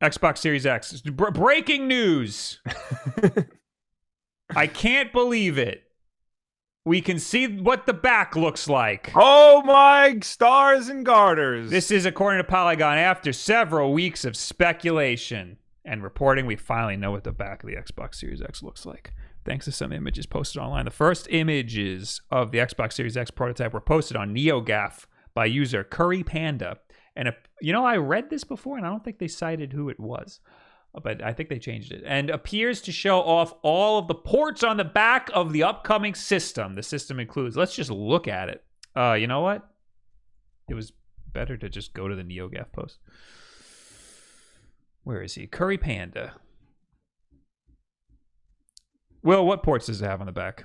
Xbox Series X. Breaking news. I can't believe it. We can see what the back looks like. Oh my stars and garters. This is according to Polygon. After several weeks of speculation and reporting, we finally know what the back of the Xbox Series X looks like. Thanks to some images posted online. The first images of the Xbox Series X prototype were posted on NeoGAF by user Curry Panda. And, I read this before, and I don't think they cited who it was. But I think they changed it. And appears to show off all of the ports on the back of the upcoming system. The system includes... Let's just look at it. You know what? It was better to just go to the NeoGAF post. Where is he? Curry Panda. Will, what ports does it have on the back?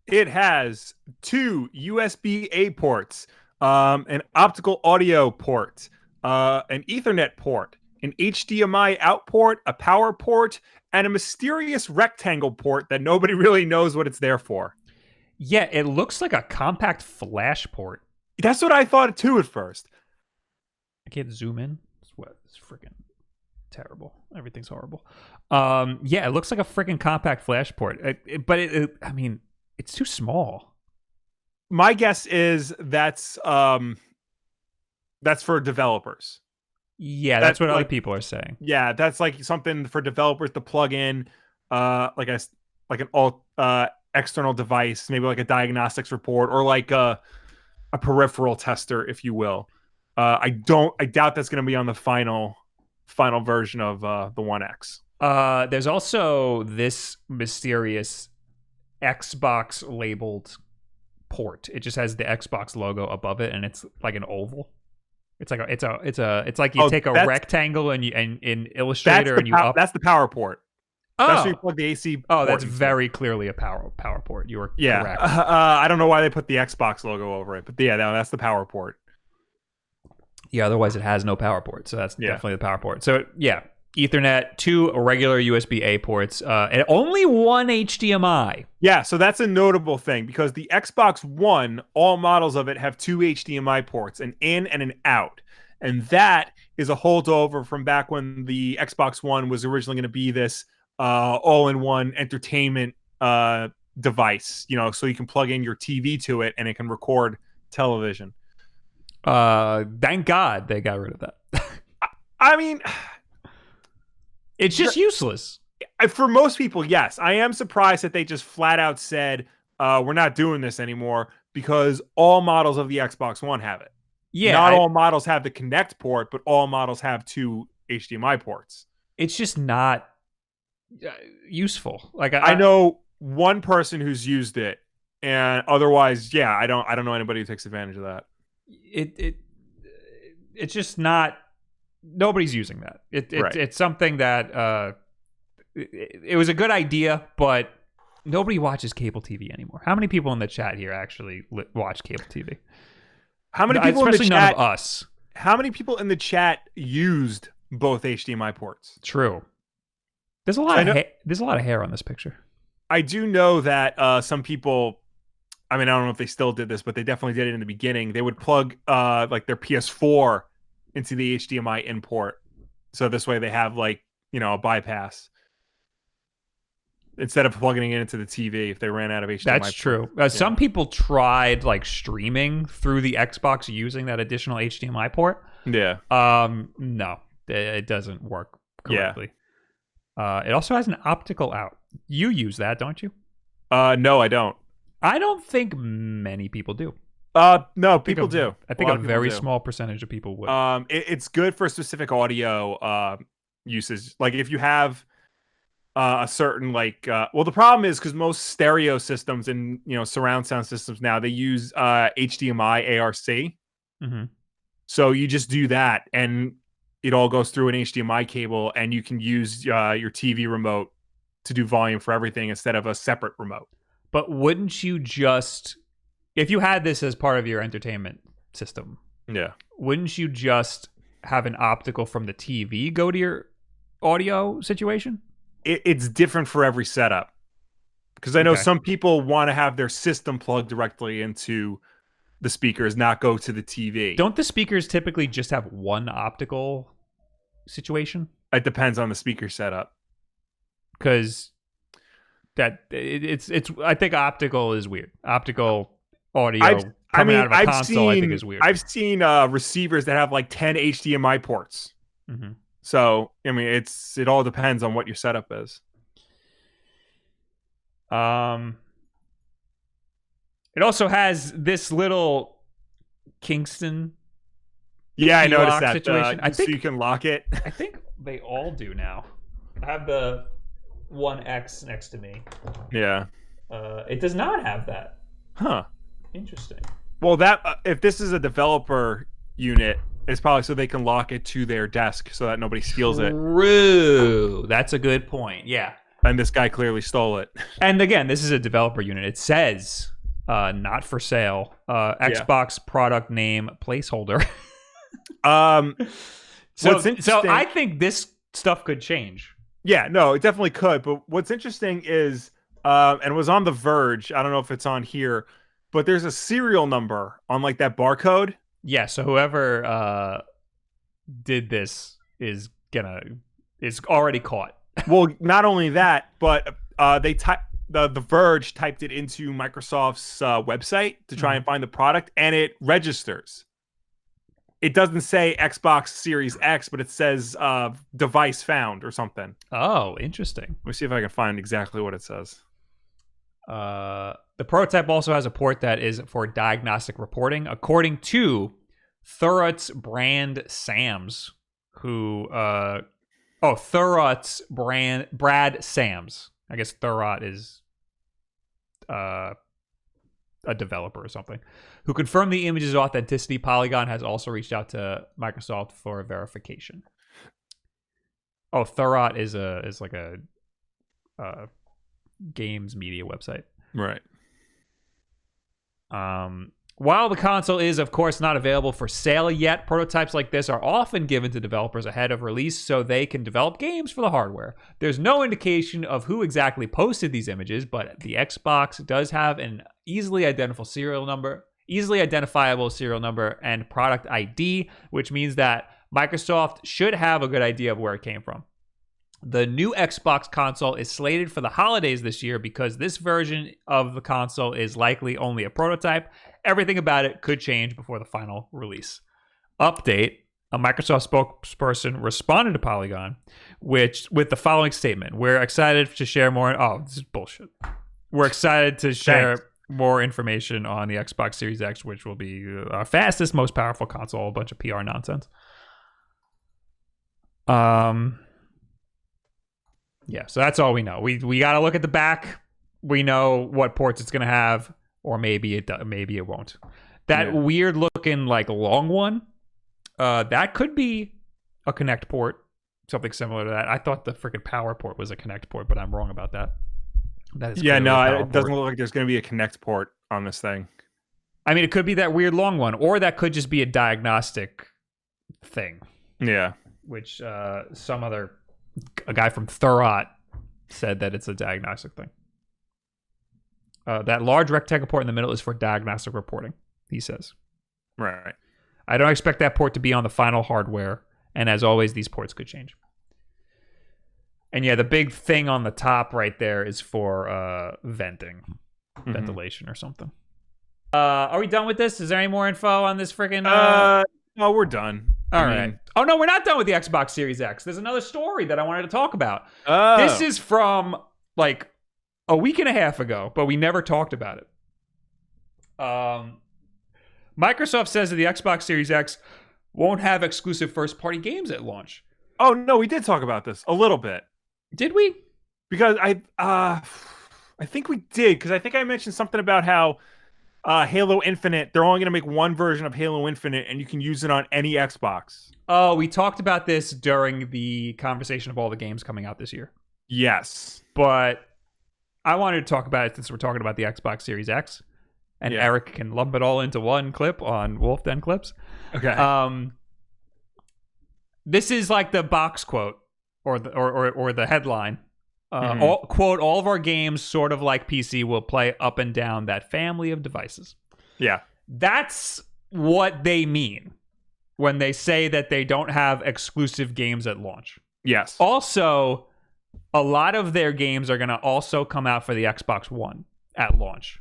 It has 2 USB-A ports, an optical audio port, an Ethernet port, an HDMI out port, a power port, and a mysterious rectangle port that nobody really knows what it's there for. Yeah, it looks like a compact flash port. That's what I thought too at first. I can't zoom in. It's freaking terrible. Everything's horrible. Yeah, it looks like a freaking compact flash port. But it's too small. My guess is that's for developers. Yeah, that's what other people are saying. Yeah, that's like something for developers to plug in, like an external device, maybe like a diagnostics report or like a peripheral tester, if you will. I doubt that's going to be on the final version of the One X. There's also this mysterious Xbox labeled port. It just has the Xbox logo above it, and it's like an oval. It's like you take a rectangle and in Illustrator and you up. That's the power port. Oh, that's where you plug the AC. Oh, that's very clearly a power port. You were correct. I don't know why they put the Xbox logo over it, but yeah, no, that's the power port. Yeah, otherwise it has no power port, so that's definitely the power port. So yeah, Ethernet, 2 regular USB-A ports, and only 1 HDMI. Yeah, so that's a notable thing because the Xbox One, all models of it have 2 HDMI ports, an in and an out. And that is a holdover from back when the Xbox One was originally going to be this all-in-one entertainment device, so you can plug in your TV to it and it can record television. Thank God they got rid of that. I mean... It's just useless. For most people, yes. I am surprised that they just flat out said, we're not doing this anymore because all models of the Xbox One have it. Yeah, not all models have the Connect port, but all models have 2 HDMI ports. It's just not useful. Like I know one person who's used it, and otherwise, yeah, I don't know anybody who takes advantage of that. It's just not. Nobody's using that. It's something that it was a good idea, but nobody watches cable TV anymore. How many people in the chat here actually watch cable TV? How many people especially in the chat? None of us. How many people in the chat used both HDMI ports? True. There's a lot of hair on this picture. I do know that some people. I mean, I don't know if they still did this, but they definitely did it in the beginning. They would plug like their PS4 into the HDMI in port. So this way they have a bypass instead of plugging it into the TV if they ran out of HDMI. That's true. Some people tried streaming through the Xbox using that additional HDMI port. Yeah. No, it doesn't work correctly. Yeah. It also has an optical out. You use that, don't you? No, I don't. I don't think many people do. No, people do. I think a very small percentage of people would. It's good for specific audio uses. Like if you have a certain the problem is because most stereo systems and surround sound systems now they use HDMI ARC. Mm-hmm. So you just do that, and it all goes through an HDMI cable, and you can use your TV remote to do volume for everything instead of a separate remote. But wouldn't you just, if you had this as part of your entertainment system, wouldn't you just have an optical from the TV go to your audio situation? It's different for every setup. Because I know some people want to have their system plugged directly into the speakers, not go to the TV. Don't the speakers typically just have one optical situation? It depends on the speaker setup. Because it's I think optical is weird. Optical audio coming out of a console, I think, is weird. I've seen receivers that have like 10 HDMI ports. Mm-hmm. So I mean, it all depends on what your setup is. It also has this little Kingston. Yeah, I noticed that situation. I think so you can lock it. I think they all do now. I have the One X next to me. Yeah. It does not have that. Huh. Interesting. Well, that if this is a developer unit, it's probably so they can lock it to their desk so that nobody steals it. True. That's a good point. Yeah. And this guy clearly stole it. And again, this is a developer unit. It says not for sale. Xbox product name placeholder. So I think this stuff could change. Yeah, no, it definitely could. But what's interesting is, and it was on The Verge. I don't know if it's on here, but there's a serial number on like that barcode. Yeah. So whoever did this is already caught. Well, not only that, but The Verge typed it into Microsoft's website to try and find the product, and it registers. It doesn't say Xbox Series X, but it says device found or something. Oh, interesting. Let me see if I can find exactly what it says. The prototype also has a port that is for diagnostic reporting, according to Thurrott's brand Sams, who Thurrott's Brad Sams. I guess Thurrott is a developer or something, who confirmed the image's authenticity. Polygon has also reached out to Microsoft for verification. Oh, Thurrott is like a games media website. Right. While the console is, of course, not available for sale yet, prototypes like this are often given to developers ahead of release so they can develop games for the hardware. There's no indication of who exactly posted these images, but the Xbox does have an easily identifiable serial number and product ID, which means that Microsoft should have a good idea of where it came from. The new Xbox console is slated for the holidays this year because this version of the console is likely only a prototype. Everything about it could change before the final release. Update: a Microsoft spokesperson responded to Polygon with the following statement. We're excited to share more. Oh, this is bullshit. We're excited to share more information on the Xbox Series X, which will be our fastest, most powerful console. A bunch of PR nonsense. Yeah, so that's all we know. We got to look at the back. We know what ports it's going to have, or maybe it won't. That weird looking like long one, that could be a Kinect port, something similar to that. I thought the freaking power port was a Kinect port, but I'm wrong about that. That is it doesn't look like there's going to be a Kinect port on this thing. I mean, it could be that weird long one, or that could just be a diagnostic thing. Yeah, which a guy from Thurrott said that it's a diagnostic thing. That large rectangle port in the middle is for diagnostic reporting, he says. Right. I don't expect that port to be on the final hardware, and as always, these ports could change. And yeah, the big thing on the top right there is for ventilation or something. Are we done with this? Is there any more info on this freaking... No, we're done. All right. Oh, no, we're not done with the Xbox Series X. There's another story that I wanted to talk about. Oh. This is from, like, a week and a half ago, but we never talked about it. Microsoft says that the Xbox Series X won't have exclusive first-party games at launch. Oh, no, we did talk about this a little bit. Did we? Because I think we did, because I think I mentioned something about how Halo Infinite, they're only going to make one version of Halo Infinite, and you can use it on any Xbox. Oh, we talked about this during the conversation of all the games coming out this year. Yes. But I wanted to talk about it since we're talking about the Xbox Series X, and Eric can lump it all into one clip on Wulff Den Clips. Okay. This is like the box quote or the headline. All of our games, sort of like PC, will play up and down that family of devices. Yeah. That's what they mean when they say that they don't have exclusive games at launch. Yes. Also, a lot of their games are going to also come out for the Xbox One at launch.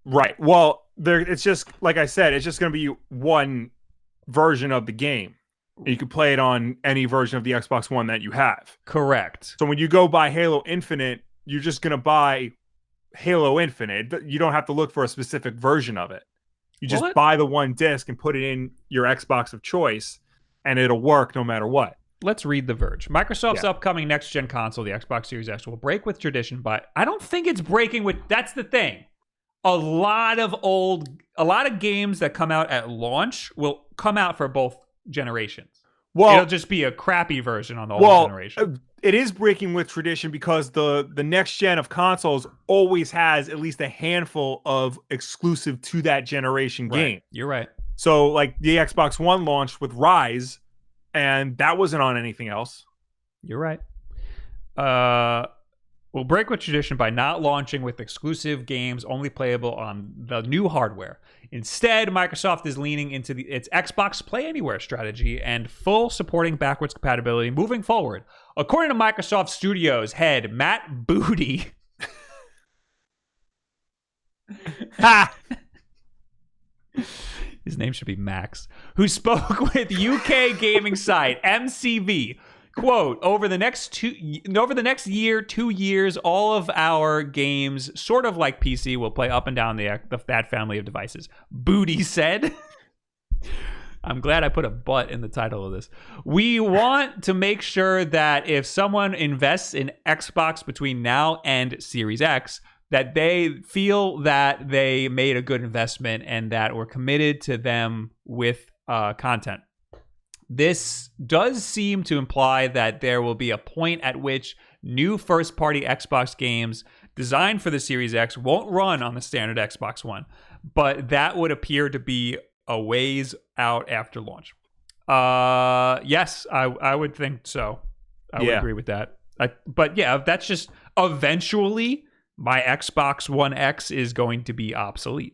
Right. Well, it's just like I said, it's just going to be one version of the game. You can play it on any version of the Xbox One that you have. Correct. So when you go buy Halo Infinite, you're just going to buy Halo Infinite. You don't have to look for a specific version of it. You just buy the one disc and put it in your Xbox of choice, and it'll work no matter what. Let's read The Verge. Microsoft's upcoming next-gen console, the Xbox Series X, will break with tradition, but I don't think it's breaking with... That's the thing. A lot of games that come out at launch will come out for both generations. Well, it'll just be a crappy version on the old generation. It is breaking with tradition because the next gen of consoles always has at least a handful of exclusive to that generation games. You're right. So like the Xbox One launched with Rise, and that wasn't on anything else. You're right. We'll break with tradition by not launching with exclusive games only playable on the new hardware. Instead, Microsoft is leaning into its Xbox Play Anywhere strategy and full supporting backwards compatibility moving forward. According to Microsoft Studios head Matt Booty, his name should be Max, who spoke with UK gaming site MCV. Quote, over the next year, 2 years, all of our games, sort of like PC, will play up and down that family of devices. Booty said. I'm glad I put a but in the title of this. We want to make sure that if someone invests in Xbox between now and Series X, that they feel that they made a good investment and that we're committed to them with content. This does seem to imply that there will be a point at which new first-party Xbox games designed for the Series X won't run on the standard Xbox One, but that would appear to be a ways out after launch. Yes, I would think so. I would agree with that. But yeah, that's just eventually my Xbox One X is going to be obsolete.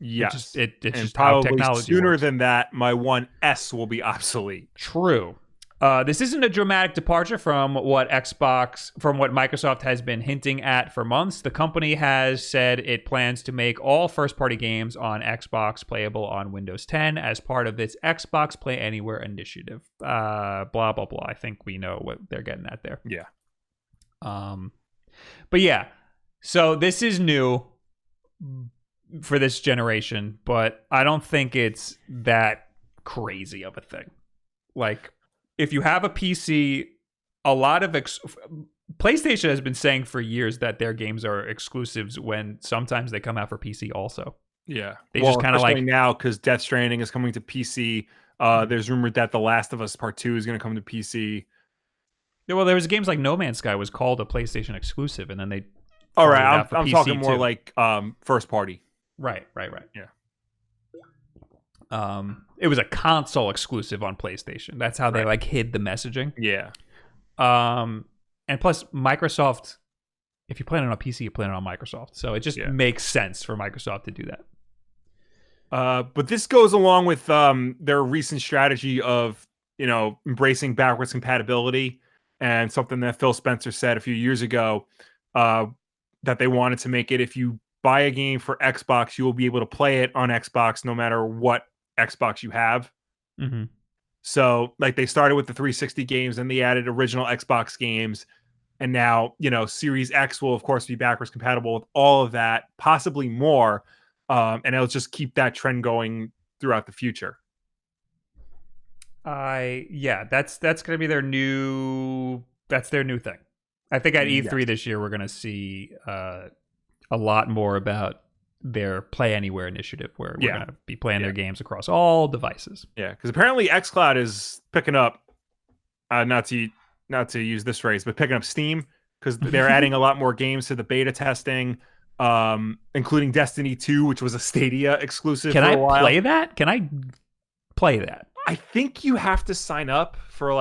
Yes, it's just probably how technology sooner works. than that, my One S will be obsolete. True. This isn't a dramatic departure from what Microsoft has been hinting at for months. The company has said it plans to make all first-party games on Xbox playable on Windows 10 as part of its Xbox Play Anywhere initiative. Blah blah blah. I think we know what they're getting at there. Yeah. But yeah, so this is new for this generation, but I don't think it's that crazy of a thing. Like, if you have a PC, a lot of PlayStation has been saying for years that their games are exclusives when sometimes they come out for PC also. Yeah. They just kind of like now because Death Stranding is coming to PC. There's rumored that The Last of Us Part 2 is going to come to PC. Yeah, well, there was games like No Man's Sky was called a PlayStation exclusive, and then they. All right, I'm talking more too. Like first party. Right. Yeah. It was a console exclusive on PlayStation. That's how they like hid the messaging. Yeah. And plus Microsoft, if you play it on a PC, you play it on Microsoft. So it just makes sense for Microsoft to do that. But this goes along with their recent strategy of, embracing backwards compatibility, and something that Phil Spencer said a few years ago, that they wanted to make it, if you buy a game for Xbox, you will be able to play it on Xbox no matter what Xbox you have. Mm-hmm. So like they started with the 360 games and they added original Xbox games. And now, Series X will of course be backwards compatible with all of that, possibly more. And it'll just keep that trend going throughout the future. That's going to be their new thing. I think at E3 this year, we're going to see a lot more about their Play Anywhere initiative, where we're going to be playing their games across all devices. Yeah, because apparently xCloud is picking up, not to use this phrase, but picking up steam, because they're adding a lot more games to the beta testing, including Destiny 2, which was a Stadia exclusive for a while. Play that? Can I play that? I think you have to sign up for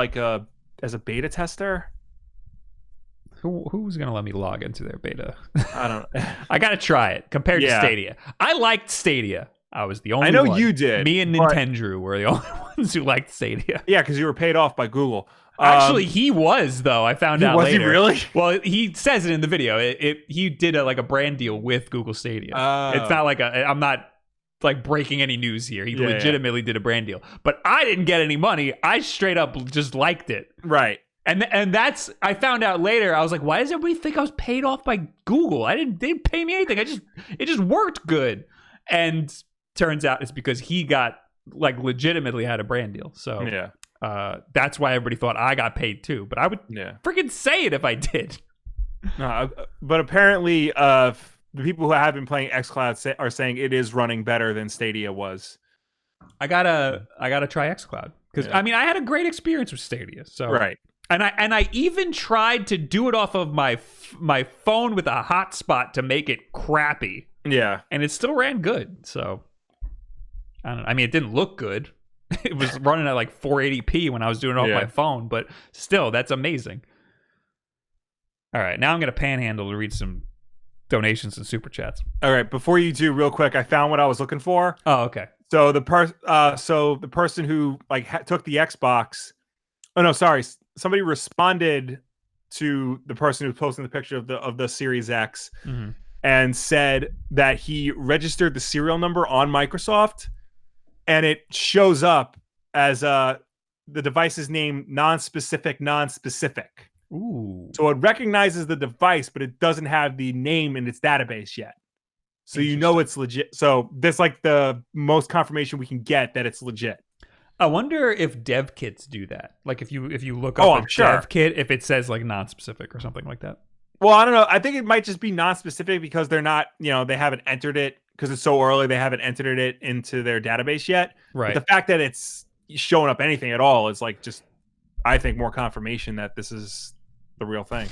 as a beta tester. Who's gonna let me log into their beta? I don't know. I gotta try it compared to Stadia. I liked Stadia. I was the only one. You did. Me and Nintendo were the only ones who liked Stadia. Yeah, because you were paid off by Google. Actually, he was though. I found out later. Was he really? Well, he says it in the video. He did a brand deal with Google Stadia. It's not like I'm not like breaking any news here. He legitimately did a brand deal, but I didn't get any money. I straight up just liked it. Right. And that's, I found out later. I was like, why does everybody think I was paid off by Google? They didn't pay me anything. It just worked good. And turns out it's because he got like legitimately had a brand deal. So that's why everybody thought I got paid too. But I would freaking say it if I did. But apparently, the people who have been playing xCloud are saying it is running better than Stadia was. I gotta try xCloud because I mean I had a great experience with Stadia. So right. And I even tried to do it off of my phone with a hotspot to make it crappy. Yeah. And it still ran good. So I don't know. I mean, it didn't look good. It was running at like 480p when I was doing it off my phone, but still, that's amazing. All right, now I'm gonna panhandle to read some donations and super chats. All right, before you do, real quick, I found what I was looking for. Oh, okay. So the person who like took the Xbox. Oh no, sorry. Somebody responded to the person who was posting the picture of the Series X and said that he registered the serial number on Microsoft, and it shows up as the device's name non-specific. Ooh. So it recognizes the device, but it doesn't have the name in its database yet. So you know it's legit. So that's like the most confirmation we can get that it's legit. I wonder if dev kits do that. Like if you look up dev kit, if it says like non-specific or something like that. Well, I don't know. I think it might just be non-specific because they're not, they haven't entered it because it's so early. They haven't entered it into their database yet. Right. But the fact that it's showing up anything at all is like just, I think, more confirmation that this is the real thing.